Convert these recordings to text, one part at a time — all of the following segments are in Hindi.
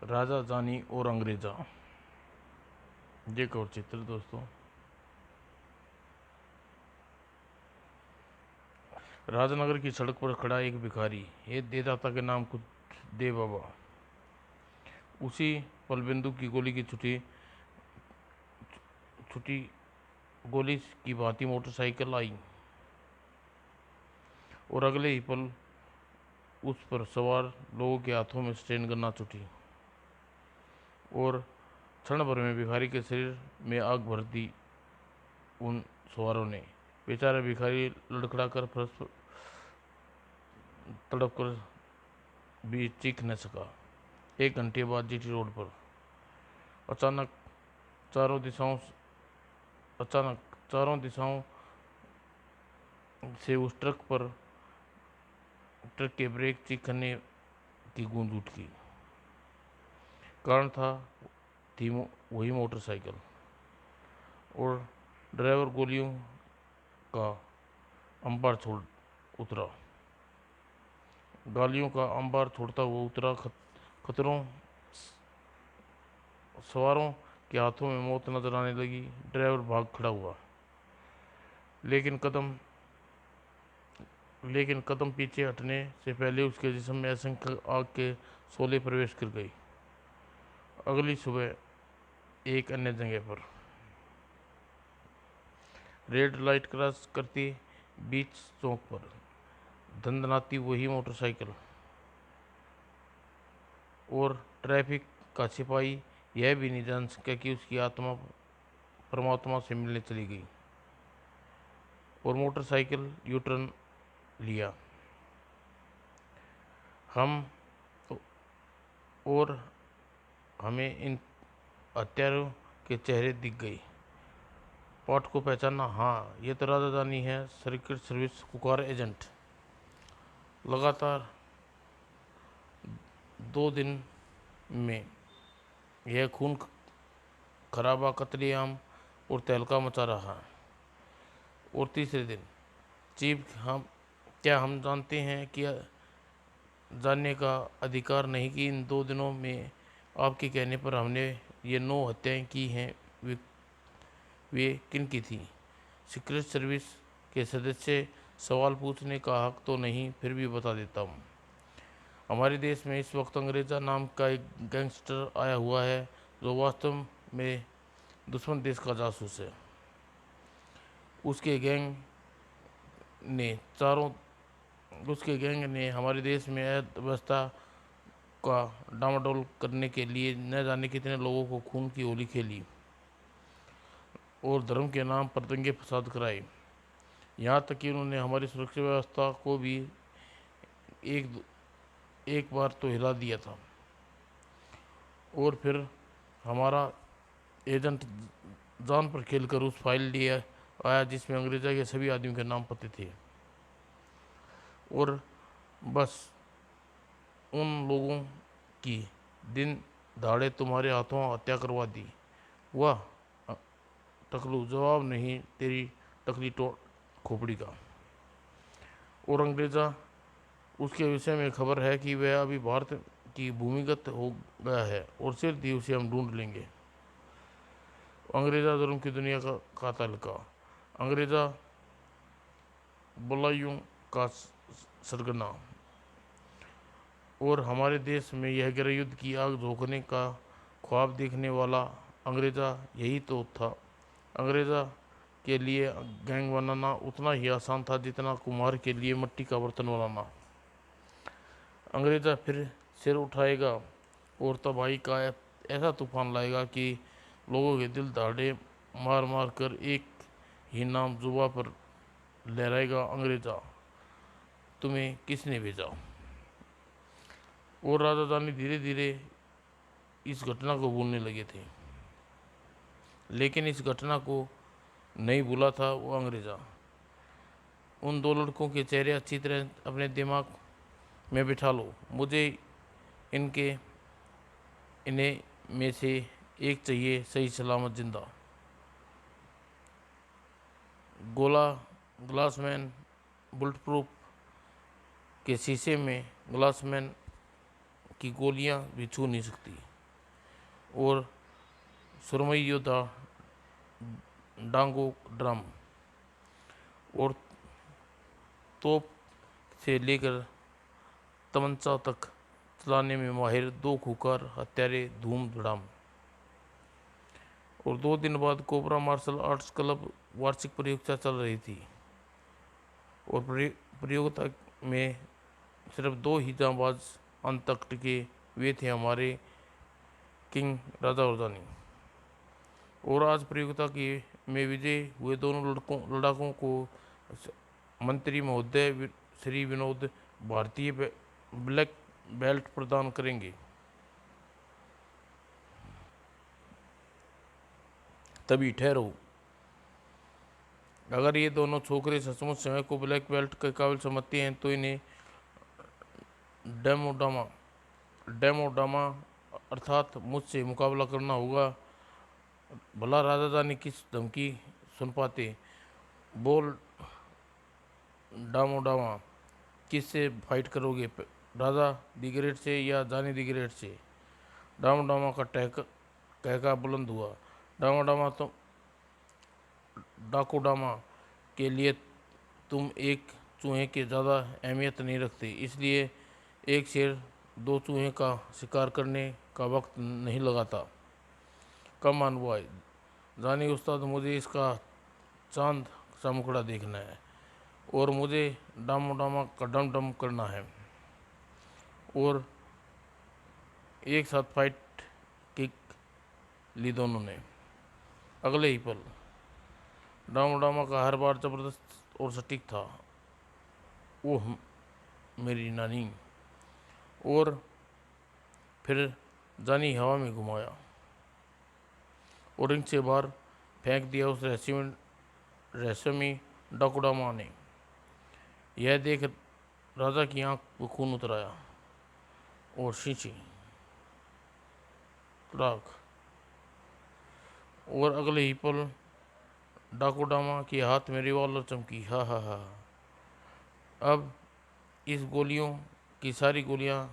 राजा जानी और अंग्रेजा। ये एक और चित्र दोस्तों। राजनगर की सड़क पर खड़ा एक भिखारी, ये देदाता के नाम कुछ दे बाबा। उसी पल बंदूक की गोली की छुटी छुटी गोली की भांति मोटरसाइकिल आई और अगले ही पल उस पर सवार लोगों के हाथों में स्ट्रेन गन्ना छुटी और क्षण भर में भिखारी के शरीर में आग भर दी उन सवारों ने। बेचारा भिखारी लड़खड़ा कर फर्श पर तड़प कर भी चीख न सका। 1 घंटे बाद जीटी रोड पर अचानक चारों दिशाओं से उस ट्रक के ब्रेक चीखने की गूंज उठी। कारण थी वही मोटरसाइकिल और ड्राइवर गोलियों का अंबार छोड़ उतरा। गालियों का अंबार छोड़ता हुआ उतरा। खतरों सवारों के हाथों में मौत नजर आने लगी। ड्राइवर भाग खड़ा हुआ, लेकिन कदम पीछे हटने से पहले उसके जिस्म में असंख्य आग के शोले प्रवेश कर गई। अगली सुबह एक अन्य जगह पर रेड लाइट क्रॉस करती बीच चौक पर धंधनाती वही मोटरसाइकिल और ट्रैफिक का सिपाही यह भी नहीं जान सका कि उसकी आत्मा परमात्मा से मिलने चली गई और मोटरसाइकिल यू टर्न लिया। और हमें इन हत्यारों के चेहरे दिख गए। पाठ को पहचाना, हाँ ये तो राजा जानी है, सीक्रेट सर्विस कुकार एजेंट। लगातार 2 दिन में यह खून खराबा, कत्लेआम और तहलका मचा रहा है। और तीसरे दिन चीफ, क्या हम जानते हैं कि जानने का अधिकार नहीं कि इन 2 दिनों में आपके कहने पर हमने ये 9 हत्याएं की हैं, वे किन की थी? सीक्रेट सर्विस के सदस्य, सवाल पूछने का हक तो नहीं, फिर भी बता देता हूँ। हमारे देश में इस वक्त अंग्रेजा नाम का एक गैंगस्टर आया हुआ है जो वास्तव में दुश्मन देश का जासूस है। उसके गैंग ने हमारे देश में अर्थव्यवस्था का डामाडोल करने के लिए न जाने कितने लोगों को खून की होली खेली और धर्म के नाम पर दंगे फसाद कराए। यहाँ तक कि उन्होंने हमारी सुरक्षा व्यवस्था को भी एक बार तो हिला दिया था। और फिर हमारा एजेंट जान पर खेलकर उस फाइल लिए आया जिसमें अंग्रेजा के सभी आदमियों के नाम पते थे और बस उन लोगों की दिन दहाड़े तुम्हारे हाथों हत्या करवा दी। वाह टकलू, जवाब नहीं तेरी टकली खोपड़ी का। और अंग्रेजा, उसके विषय में खबर है कि वह अभी भारत की भूमिगत हो गया है और सिर्फ ही उसे हम ढूंढ लेंगे। अंग्रेजा जुर्म की दुनिया का तहलका, अंग्रेजा बलाइयों का सरगना और हमारे देश में यह गृह युद्ध की आग झोंकने का ख्वाब देखने वाला अंग्रेजा यही तो था। अंग्रेजा के लिए गैंग बनाना उतना ही आसान था जितना कुम्हार के लिए मिट्टी का बर्तन बनाना। अंग्रेजा फिर सिर उठाएगा और तबाही का ऐसा तूफान लाएगा कि लोगों के दिल दहाड़े मार मार कर एक ही नाम जुबा पर लहराएगा, अंग्रेजा तुम्हें किसने भेजा। और राजा जानी धीरे धीरे इस घटना को भूलने लगे थे, लेकिन इस घटना को नहीं भूला था वो अंग्रेजा। उन 2 लड़कों के चेहरे अच्छी तरह अपने दिमाग में बिठा लो। मुझे इन्हें में से एक चाहिए सही सलामत जिंदा। ग्लासमैन बुलेट प्रूफ के शीशे में ग्लासमैन की गोलियां भी छू नहीं सकती। और सुरमई योद्धा डांगो ड्रम और तोप से लेकर तमंचा तक चलाने में माहिर 2 खूंखार हत्यारे धूम धड़ाम। और 2 दिन बाद कोबरा मार्शल आर्ट्स क्लब वार्षिक प्रतियोगिता चल रही थी और प्रतियोगिता में सिर्फ 2 ही जांबाज अंत तक टिके। वे थे हमारे किंग राजा और रानी। और आज प्रतियोगिता की में विजय हुए दोनों लड़ाकों को मंत्री महोदय श्री विनोद भारतीय ब्लैक बेल्ट प्रदान करेंगे। तभी ठहरो, अगर ये दोनों छोकरे सचमुच स्वयं को ब्लैक बेल्ट के काबिल समझते हैं तो इन्हें डेमोडामा अर्थात मुझसे मुकाबला करना होगा। भला राजा जाने किस धमकी सुन पाते। बोल डामोडामा, किससे फाइट करोगे, राजा दी ग्रेट से या जानी दी ग्रेट से? डामोडामा का कहका बुलंद हुआ। डामाडामा तो डाकोडामा के लिए तुम एक चूहे की ज़्यादा अहमियत नहीं रखते, इसलिए एक शेर 2 चूहे का शिकार करने का वक्त नहीं लगाता। कम ऑन बॉय, जानी उस्ताद, मुझे इसका चांद सा मुखड़ा देखना है और मुझे डामोडामा का डम डम करना है। और एक साथ फाइट किक ली दोनों ने। अगले ही पल डामोडामा का हर बार जबरदस्त और सटीक था। ओह मेरी नानी। और फिर जानी हवा में घुमाया और रिंग से बाहर फेंक दिया उस रहस्यमयी डाकोडामा ने। यह देख राजा की आंख को खून उतर आया और शीशी तड़ाक। और अगले ही पल डाकोडामा के हाथ में रिवॉल्वर चमकी। हा हा हा, अब इस गोलियों की सारी गोलियां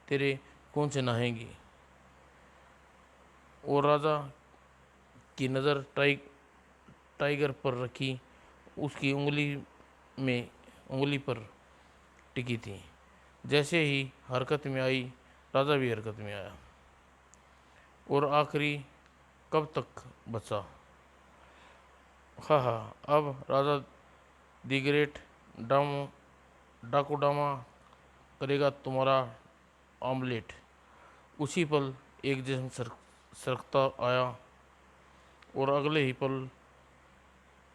तेरे खून से नहाएंगी। और राजा की नज़र टाइगर पर रखी उसकी उंगली पर टिकी थी। जैसे ही हरकत में आई, राजा भी हरकत में आया। और आखिरी कब तक बचा? हा हा, अब राजा दी ग्रेट डाकोडामा करेगा तुम्हारा ऑमलेट। उसी पल एक जिस्म सरकता आया और अगले ही पल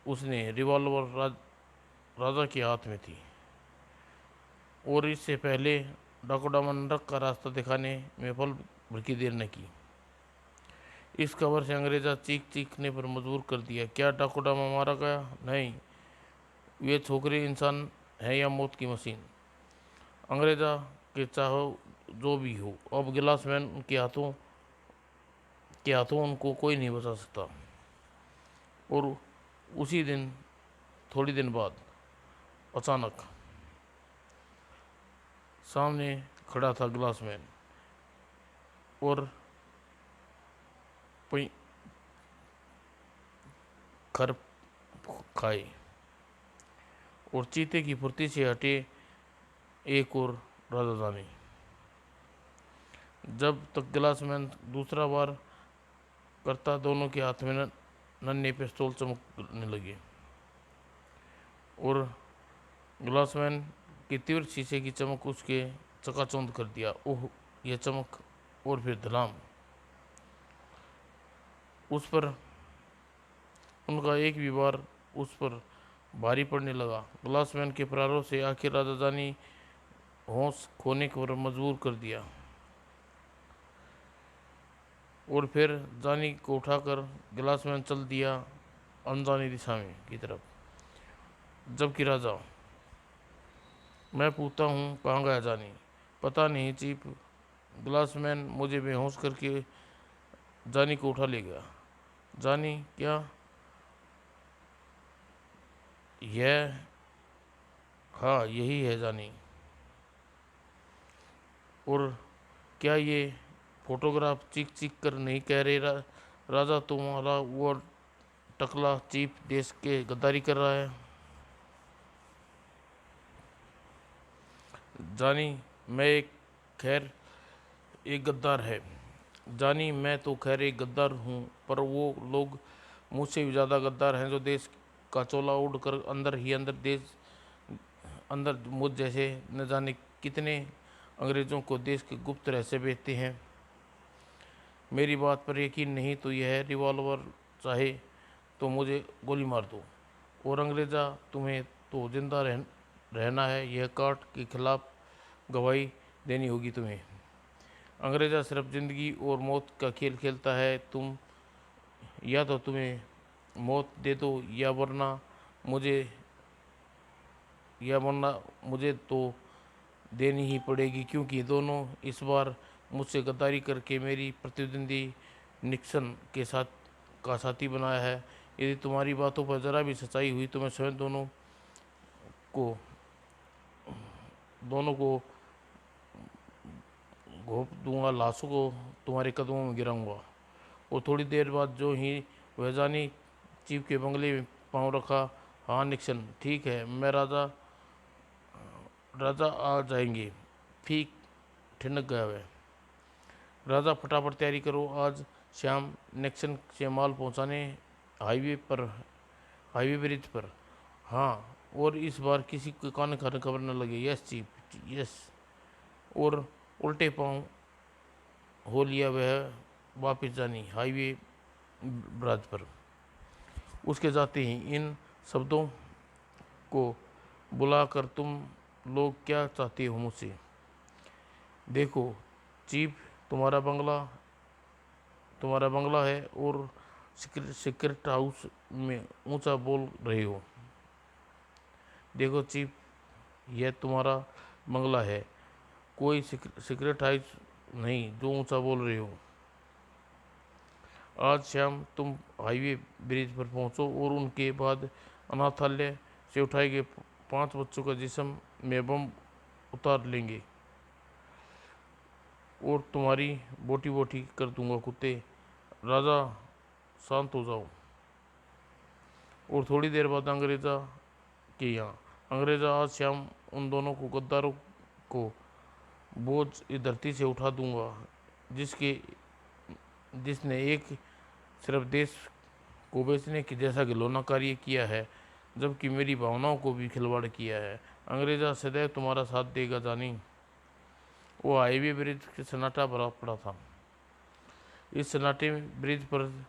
उसने रिवॉल्वर राजा के हाथ में थी। और इससे पहले डाकोडामा नरक का रास्ता दिखाने में पल भर की देर न की। इस खबर से अंग्रेजा चीखने पर मजबूर कर दिया। क्या डाकोडामा मारा गया? नहीं, वे छोकरे इंसान है या मौत की मशीन। अंग्रेजा के चाहो जो भी हो, अब गिलासमैन के हाथों उनको कोई नहीं बचा सकता। और उसी दिन थोड़ी दिन बाद अचानक सामने खड़ा था गिलासमैन और खर खाए और चीते की फुर्ती से हटे एक और राजधानी। जब तक गिलासमैन दूसरा बार करता, दोनों के हाथ में नन्हे पिस्तौल चमकने लगे और ग्लासमैन की तीव्र शीशे की चमक उसके चकाचौंध कर दिया। ओह, यह चमक! और फिर धड़ाम, उस पर उनका एक भी बार उस पर भारी पड़ने लगा। ग्लासमैन के प्रहारों से आखिर राजधानी होश खोने पर मजबूर कर दिया। और फिर जानी को उठाकर गिलासमैन चल दिया अनजानी दिशा में की तरफ। जबकि राजा, मैं पूछता हूँ कहाँ गया जानी? पता नहीं चीफ, ग्लासमैन मुझे बेहोश करके जानी को उठा ले गया। जानी? क्या यह? हाँ, यही है जानी। और क्या ये फोटोग्राफ चीख चीख कर नहीं कह रहे राजा तुम्हारा वो टकला चीफ देश के गद्दारी कर रहा है। जानी मैं एक खैर एक गद्दार है। जानी मैं तो खैर एक गद्दार हूँ, पर वो लोग मुझसे भी ज़्यादा गद्दार हैं जो देश का चोला उड़ कर अंदर ही अंदर देश अंदर मुझ जैसे न जाने कितने अंग्रेज़ों को देश के गुप्त रहस्य बेचते हैं। मेरी बात पर यकीन नहीं तो यह रिवॉल्वर चाहे तो मुझे गोली मार दो, और अंग्रेज़ा तुम्हें तो जिंदा रहना है, यह काट के खिलाफ गवाही देनी होगी तुम्हें। अंग्रेज़ा सिर्फ ज़िंदगी और मौत का खेल खेलता है, या तो तुम्हें मौत दे दो मुझे या वरना मुझे तो देनी ही पड़ेगी, क्योंकि दोनों इस बार मुझसे गद्दारी करके मेरी प्रतिद्वंदी निक्सन के साथी बनाया है। यदि तुम्हारी बातों पर ज़रा भी सच्चाई हुई तो मैं स्वयं को दोनों को घोंप दूंगा, लाशों को तुम्हारे कदमों में गिराऊंगा। और थोड़ी देर बाद जो ही वह जानी चीफ के बंगले में पाँव रखा। हाँ निक्सन, ठीक है, मैं राजा आ जाएंगे। ठीक ठिनक गया वह। राजा फटाफट तैयारी करो, आज शाम निक्सन से माल पहुंचाने हाईवे ब्रिज पर। हाँ, और इस बार किसी को कान खाने खबर न लगे। Yes chief, yes. और उल्टे पाँव हो लिया वह वापिस जानी हाईवे ब्रिज पर। उसके जाते ही इन शब्दों को बुलाकर, तुम लोग क्या चाहते हो मुझसे? देखो चीफ, तुम्हारा बंगला है और सीक्रेट हाउस में ऊंचा बोल रहे हो। देखो चीफ, यह तुम्हारा बंगला है, कोई सीक्रेट हाउस नहीं जो ऊंचा बोल रहे हो। आज शाम तुम हाईवे ब्रिज पर पहुंचो और उनके बाद अनाथालय से उठाए गए 5 बच्चों का जिस्म में बम उतार लेंगे और तुम्हारी बोटी बोटी कर दूंगा कुत्ते। राजा शांत हो जाओ। और थोड़ी देर बाद अंग्रेज़ा आज शाम उन दोनों को गद्दारों को बोझ इस धरती से उठा दूंगा जिसने एक सिर्फ देश को बेचने की जैसा घिनौना कार्य किया है, जबकि मेरी भावनाओं को भी खिलवाड़ किया है। अंग्रेज़ा सदैव तुम्हारा साथ देगा जानी। वो हाईवे ब्रिज के सन्नाटा भरा पड़ा था। इस सन्नाटे में ब्रिज पर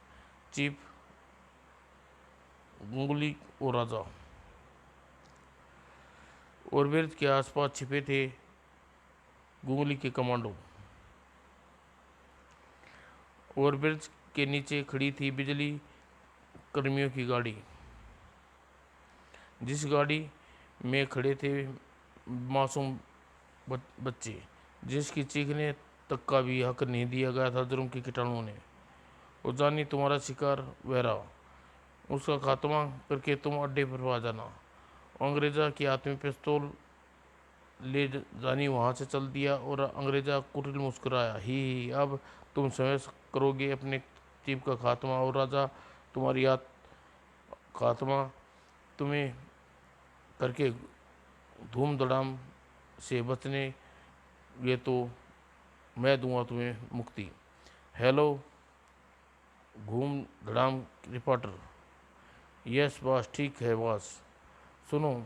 चीफ, गुंगली और राजा और ब्रिज के आसपास छिपे थे गुंगली के कमांडो। और ब्रिज के नीचे खड़ी थी बिजली कर्मियों की गाड़ी, जिस गाड़ी में खड़े थे मासूम बच्चे, जिसकी चीखने तक का भी हक नहीं दिया गया था जुर्म के कीटाणुओं ने। और जानी तुम्हारा शिकार वहरा, उसका खात्मा करके तुम अड्डे पर आ जाना। अंग्रेज़ा के हाथ में पिस्तौल ले जानी वहाँ से चल दिया और अंग्रेज़ा कुटिल मुस्कुराया। ही अब तुम स्वयं करोगे अपने चीफ का खात्मा, और राजा तुम्हारी खात्मा तुम्हें करके धूम धड़ाम से बचने ये तो मैं दूंगा तुम्हें मुक्ति। हेलो घूम धड़ाम रिपोर्टर। यस बॉस, ठीक है बॉस। सुनो,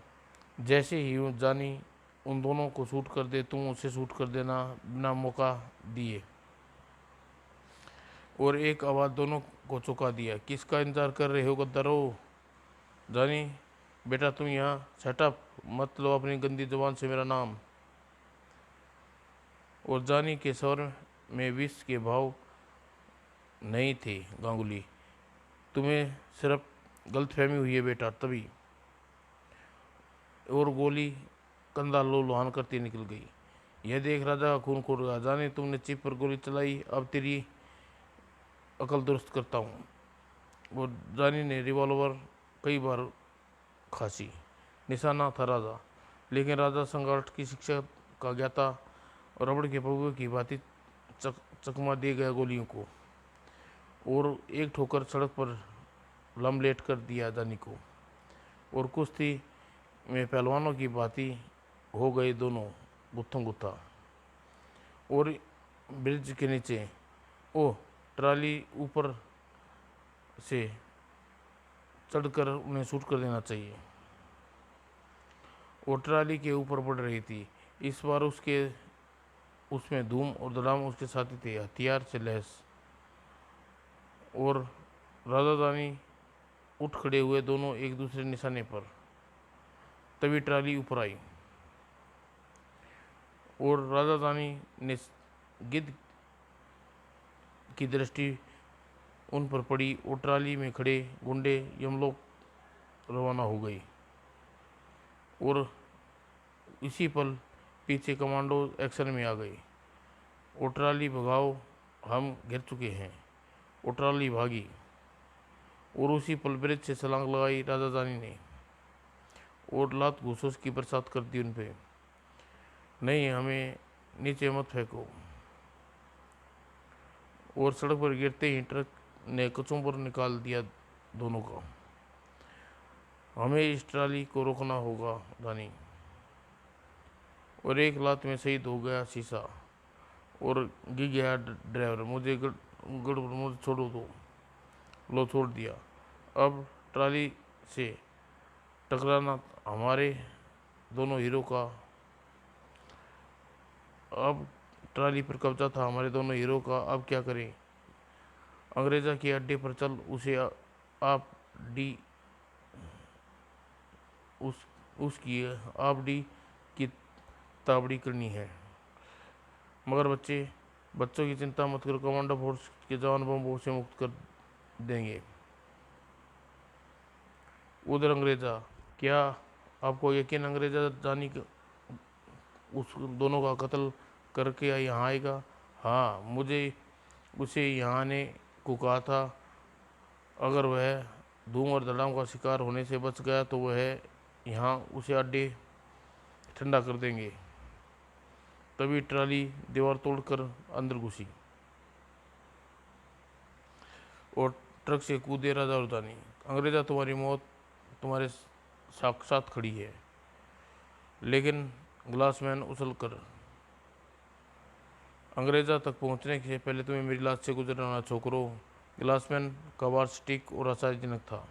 जैसे ही जानी उन दोनों को शूट कर दे, तुम उसे शूट कर देना बिना मौका दिए। और एक आवाज़ दोनों को चौंका दिया। किसका इंतजार कर रहे हो गद्दारों? जानी बेटा, तुम यहाँ सेटअप मत लो अपनी गंदी जुबान से मेरा नाम। और जानी के स्वर में विष के भाव नहीं थे। गांगुली, तुम्हें सिर्फ गलतफहमी हुई है बेटा, तभी। और गोली कंधा लो लुहान करती निकल गई। यह देख राजा का खून खोल गया। जाने तुमने चीफ पर गोली चलाई, अब तेरी अकल दुरुस्त करता हूँ। और जानी ने रिवॉल्वर कई बार खांसी। निशाना था राजा, लेकिन राजा संघर्ष की शिक्षा का ज्ञाता और रबड़ के पौधे की भांति चकमा दे गया गोलियों को, और एक ठोकर सड़क पर लमलेट कर दिया जानी को। और कुश्ती में पहलवानों की भांति हो गए दोनों गुत्थम गुत्था। और ब्रिज के नीचे ओ ट्राली ऊपर से चढ़कर उन्हें शूट कर देना चाहिए। वो ट्राली के ऊपर बढ़ रही थी। इस बार उसमें धूम और धड़ाम उसके साथी थे, हथियार से लैस। और राजा रानी उठ खड़े हुए, दोनों एक दूसरे निशाने पर। तभी ट्राली ऊपर आई और राजा रानी ने गिद्ध की दृष्टि उन पर पड़ी और ट्राली में खड़े गुंडे यमलोक रवाना हो गई। और इसी पल पीछे कमांडो एक्शन में आ गई। और ट्राली भगाओ, हम घिर चुके हैं। और ट्राली भागी और उसी पल ब्रिज से छलांग लगाई राजा रानी ने और लात घूसों की बरसात कर दी उन पे। नहीं, हमें नीचे मत फेंको। और सड़क पर गिरते ही ट्रक ने कचूमर निकाल दिया दोनों का। हमें इस ट्राली को रोकना होगा रानी। और एक लात में शहीद हो गया शीशा और गिर गया ड्राइवर। मुझे मुझे छोड़ो दो। लो, छोड़ दिया। अब ट्राली से टकराना हमारे दोनों हीरो का अब ट्राली पर कब्जा था हमारे दोनों हीरो का। अब क्या करें? अंग्रेजा के अड्डे पर चल, उसे आप डी उसकी आप डी की ताबड़ी करनी है। मगर बच्चों की चिंता मत करो, कमांडो फोर्स के जवान बमों से मुक्त कर देंगे। उधर अंग्रेजा, क्या आपको यकीन अंग्रेजा जानी उस दोनों का कत्ल करके यहाँ आएगा? हाँ, मुझे उसे यहाँ आने को कहा था। अगर वह धूम और धड़ाम का शिकार होने से बच गया तो वह यहाँ उसे अड्डे ठंडा कर देंगे। तभी ट्राली दीवार तोड़कर अंदर घुसी और ट्रक से कूदे राजा और रानी। अंग्रेजा, तुम्हारी मौत तुम्हारे साक्षात खड़ी है। लेकिन ग्लासमैन उछल कर अंग्रेजा तक पहुंचने से पहले तुम्हें मेरी लाश से गुजरना छोकरो। ग्लासमैन का वार सटीक और आश्चर्यजनक था।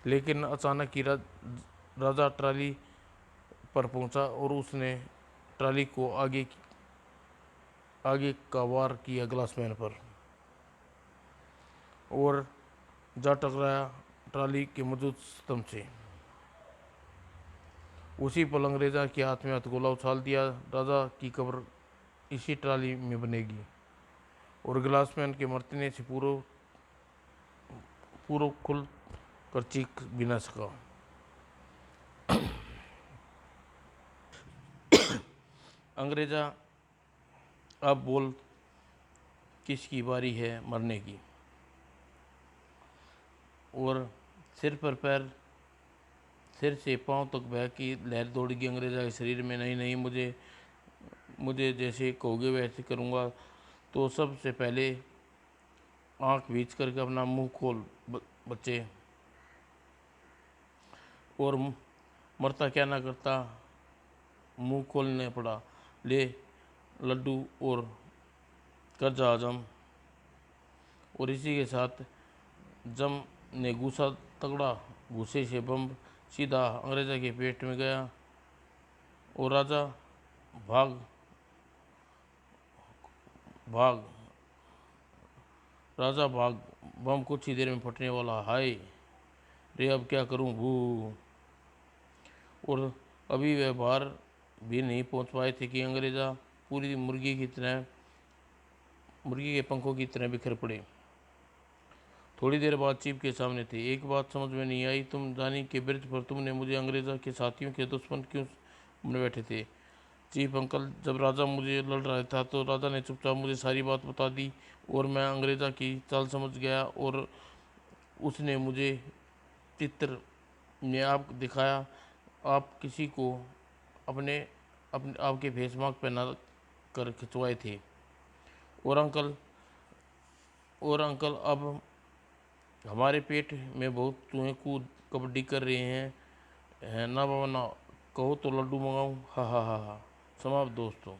लेकिन अचानक ही राजा ट्राली पर पहुंचा और उसने ट्राली को आगे का वार किया ग्लासमैन पर और जा टकराया ट्राली के मौजूद स्तंभ से। उसी पल अंग्रेजा के हाथ में हथगोला उछाल दिया। राजा की कब्र इसी ट्राली में बनेगी। और ग्लासमैन के मरने से पूरा खुल कर चीख भी न सका। अंग्रेजा, अब बोल, किसकी बारी है मरने की? और सिर पर पैर, सिर से पांव तक बह की लहर दौड़ेगी अंग्रेजा के शरीर में। नहीं नहीं, मुझे जैसे कहोगे वैसे करूँगा। तो सबसे पहले आंख बीच करके अपना मुंह खोल बच्चे। और मरता क्या ना करता, मुंह खोलने पड़ा। ले लड्डू और कर जा हजम। और इसी के साथ जम ने घूसा तगड़ा। घूसे से बम सीधा अंग्रेजा के पेट में गया और राजा भाग भाग राजा भाग। बम कुछ ही देर में फटने वाला। हाय रे, अब क्या करूं? भू। और अभी वह बाहर भी नहीं पहुंच पाए थे कि अंग्रेजा पूरी मुर्गी के पंखों की तरह बिखर पड़े। थोड़ी देर बाद चीफ के सामने थे। एक बात समझ में नहीं आई, तुम जानी के ब्रिज पर तुमने मुझे अंग्रेजा के साथियों के दुश्मन क्यों बने बैठे थे? चीफ अंकल, जब राजा मुझे लड़ रहा था तो राजा ने चुपचाप मुझे सारी बात बता दी और मैं अंग्रेजा की चाल समझ गया और उसने मुझे चित्र में आप दिखाया। आप किसी को अपने अपने आपके फेस मास्क पहना कर खिंचवाए थे। और अंकल अब हमारे पेट में बहुत चूहे कूद कबड्डी कर रहे हैं, है ना बाबा ना? कहो तो लड्डू मंगाऊं? हा हा हा हा। समाप्त दोस्तों।